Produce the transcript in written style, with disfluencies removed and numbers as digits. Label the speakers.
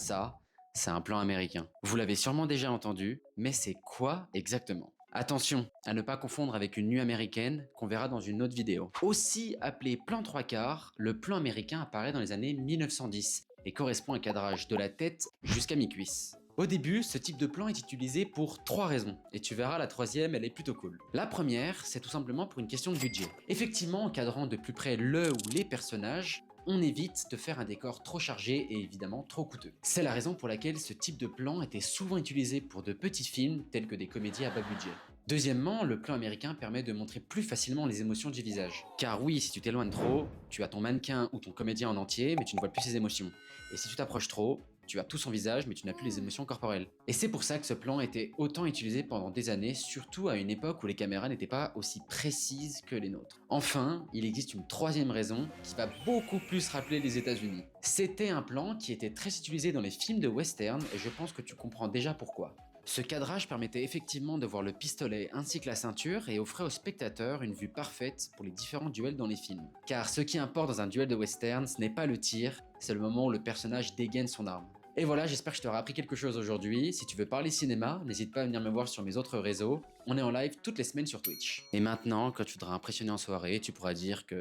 Speaker 1: ça, c'est un plan américain. Vous l'avez sûrement déjà entendu, mais c'est quoi exactement? Attention à ne pas confondre avec une nuit américaine qu'on verra dans une autre vidéo. Aussi appelé plan 3/4, le plan américain apparaît dans les années 1910 et correspond à un cadrage de la tête jusqu'à mi-cuisse. Au début, ce type de plan est utilisé pour 3 raisons, et tu verras la troisième, elle est plutôt cool. La première, c'est tout simplement pour une question de budget. Effectivement, en cadrant de plus près le ou les personnages, on évite de faire un décor trop chargé et évidemment trop coûteux. C'est la raison pour laquelle ce type de plan était souvent utilisé pour de petits films tels que des comédies à bas budget. Deuxièmement, le plan américain permet de montrer plus facilement les émotions du visage. Car oui, si tu t'éloignes trop, tu as ton mannequin ou ton comédien en entier, mais tu ne vois plus ses émotions. Et si tu t'approches trop, tu as tout son visage, mais tu n'as plus les émotions corporelles. Et c'est pour ça que ce plan était autant utilisé pendant des années, surtout à une époque où les caméras n'étaient pas aussi précises que les nôtres. Enfin, il existe une troisième raison qui va beaucoup plus rappeler les États-Unis. C'était un plan qui était très utilisé dans les films de western, et je pense que tu comprends déjà pourquoi. Ce cadrage permettait effectivement de voir le pistolet ainsi que la ceinture et offrait au spectateur une vue parfaite pour les différents duels dans les films. Car ce qui importe dans un duel de western, ce n'est pas le tir, c'est le moment où le personnage dégaine son arme. Et voilà, j'espère que je t'aurai appris quelque chose aujourd'hui. Si tu veux parler cinéma, n'hésite pas à venir me voir sur mes autres réseaux. On est en live toutes les semaines sur Twitch. Et maintenant, quand tu voudras impressionner en soirée, tu pourras dire que